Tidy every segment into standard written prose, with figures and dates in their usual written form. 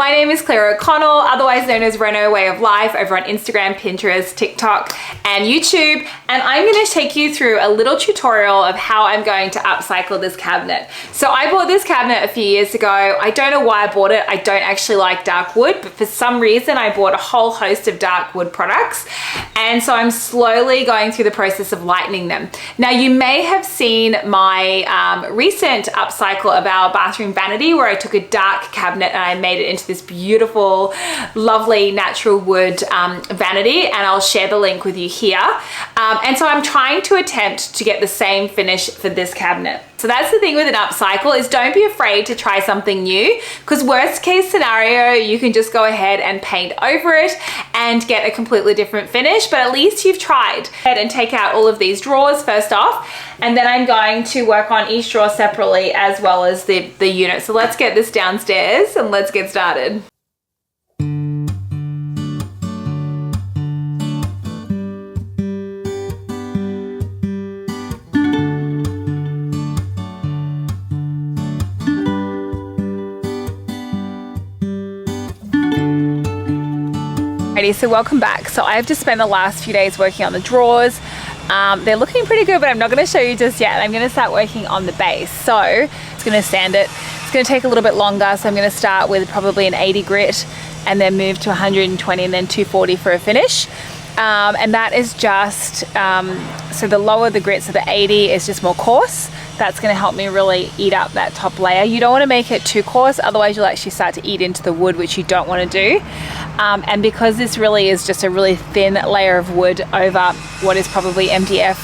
My name is Claire O'Connell, otherwise known as Reno Way of Life, over on Instagram, Pinterest, TikTok, and YouTube. And I'm going to take you through a little tutorial of how I'm going to upcycle this cabinet. So I bought this cabinet a few years ago. I don't know why I bought it. I don't actually like dark wood, but for some reason I bought a whole host of dark wood products. And so I'm slowly going through the process of lightening them. Now you may have seen my recent upcycle of our bathroom vanity, where I took a dark cabinet and I made it into this beautiful, lovely natural wood vanity, and I'll share the link with you here. And so I'm trying to attempt to get the same finish for this cabinet. So that's the thing with an upcycle, is don't be afraid to try something new, because worst case scenario, you can just go ahead and paint over it and get a completely different finish, but at least you've tried. And take out all of these drawers first off, and then I'm going to work on each drawer separately as well as the unit. So let's get this downstairs and let's get started. So welcome back. So I've just spent the last few days working on the drawers. They're looking pretty good, but I'm not going to show you just yet. I'm going to start working on the base. So it's going to sand it. It's going to take a little bit longer. So I'm going to start with probably an 80 grit and then move to 120 and then 240 for a finish. And that is just, so the lower the grit, so the 80 is just more coarse. That's going to help me really eat up that top layer. You don't want to make it too coarse, otherwise you'll actually start to eat into the wood, which you don't want to do. And because this really is just a really thin layer of wood over what is probably MDF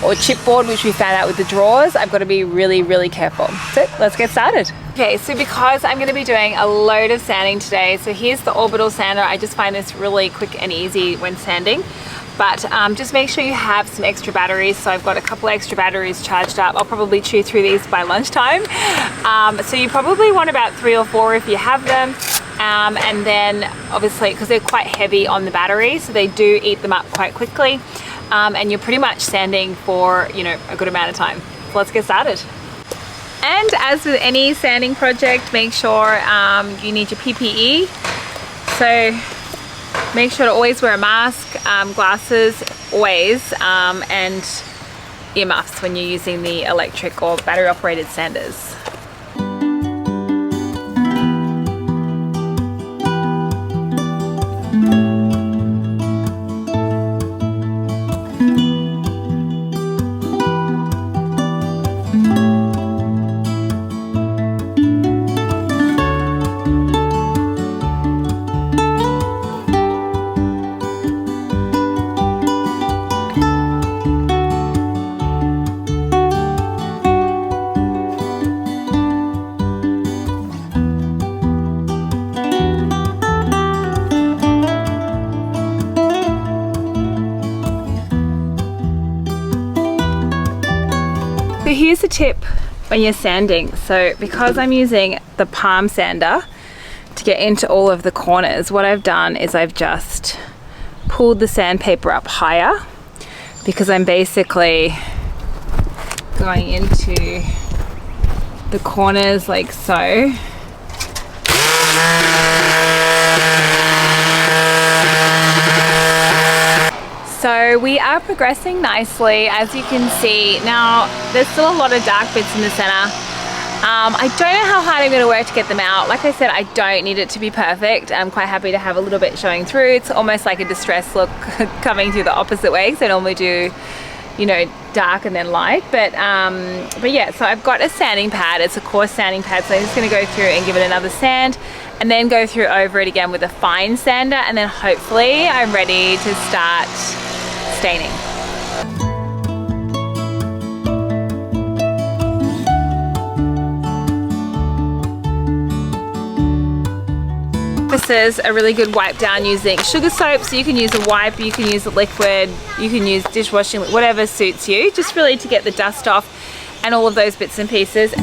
or chipboard, which we found out with the drawers, I've got to be really, really careful. So let's get started. Okay, so because I'm going to be doing a load of sanding today, so here's the orbital sander. I just find this really quick and easy when sanding. But just make sure you have some extra batteries. So I've got a couple extra batteries charged up. I'll probably chew through these by lunchtime. So you probably want about 3 or 4 if you have them. And then obviously, because they're quite heavy on the battery, so they do eat them up quite quickly. And you're pretty much sanding for, you know, a good amount of time. So let's get started. And as with any sanding project, make sure you need your PPE. So make sure to always wear a mask, glasses, always, and earmuffs when you're using the electric or battery operated sanders. So here's the tip when you're sanding. So because I'm using the palm sander to get into all of the corners, what I've done is I've just pulled the sandpaper up higher, because I'm basically going into the corners like so. So we are progressing nicely, as you can see. Now, there's still a lot of dark bits in the center. I don't know how hard I'm going to work to get them out. Like I said, I don't need it to be perfect. I'm quite happy to have a little bit showing through. It's almost like a distress look coming through the opposite way, because I normally do, you know, dark and then light. But yeah, so I've got a sanding pad. It's a coarse sanding pad, so I'm just going to go through and give it another sand, and then go through over it again with a fine sander, and then hopefully I'm ready to start staining. This is a really good wipe down using sugar soap. So you can use a wipe, you can use a liquid, you can use dishwashing, whatever suits you, just really to get the dust off and all of those bits and pieces.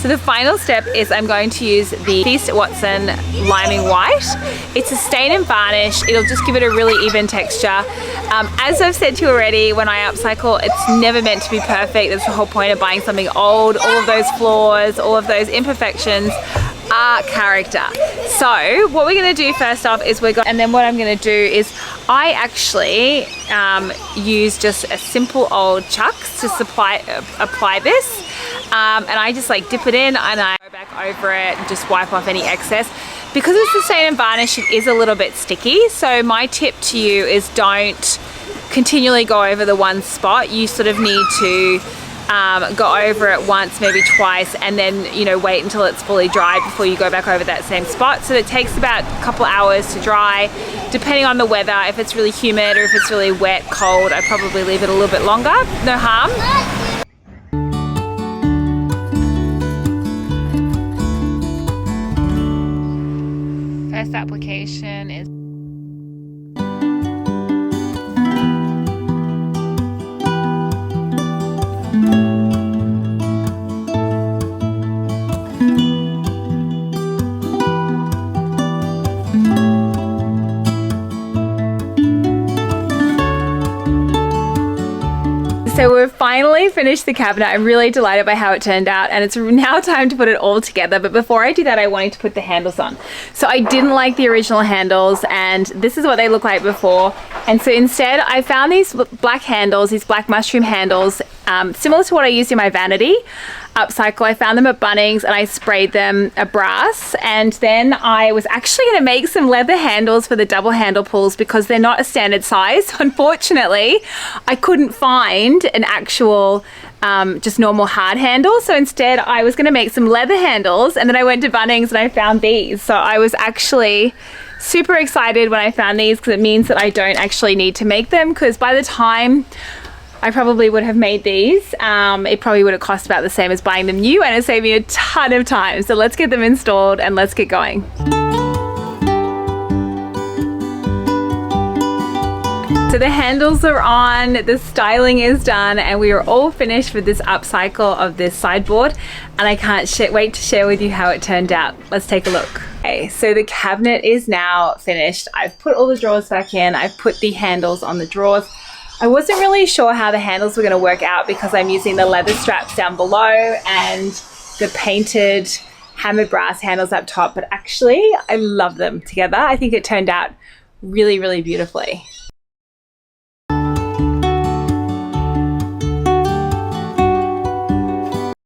So the final step is I'm going to use the Feast Watson Liming White. It's a stain and varnish. It'll just give it a really even texture. As I've said to you already, when I upcycle, it's never meant to be perfect. That's the whole point of buying something old. All of those flaws, all of those imperfections are character. So what we're going to do first off is and then what I'm going to do is I actually use just a simple old chucks to apply this, and I just like dip it in and I go back over it and just wipe off any excess. Because it's the stain and varnish, it is a little bit sticky, so my tip to you is don't continually go over the one spot. You sort of need to go over it once, maybe twice, and then, you know, wait until it's fully dried before you go back over that same spot. So it takes about a couple hours to dry, depending on the weather. If it's really humid or if it's really wet, cold, I probably leave it a little bit longer. No harm. First application is So we've finally finished the cabinet. I'm really delighted by how it turned out, and it's now time to put it all together. But before I do that, I wanted to put the handles on. So I didn't like the original handles, and this is what they look like before. And so instead I found these black handles, these black mushroom handles, similar to what I used in my vanity upcycle. I found them at Bunnings and I sprayed them a brass, and then I was actually going to make some leather handles for the double handle pulls because they're not a standard size. Unfortunately, I couldn't find an actual just normal hard handle, so instead I was going to make some leather handles, and then I went to Bunnings and I found these. So I was actually super excited when I found these because it means that I don't actually need to make them, because by the time I probably would have made these, it probably would have cost about the same as buying them new, and it saved me a ton of time. So let's get them installed and let's get going. So the handles are on, the styling is done, and we are all finished with this upcycle of this sideboard, and I can't wait to share with you how it turned out. Let's take a look. Okay, so the cabinet is now finished. I've put all the drawers back in. I've put the handles on the drawers. I wasn't really sure how the handles were going to work out because I'm using the leather straps down below and the painted hammered brass handles up top, but actually I love them together. I think it turned out really, really beautifully.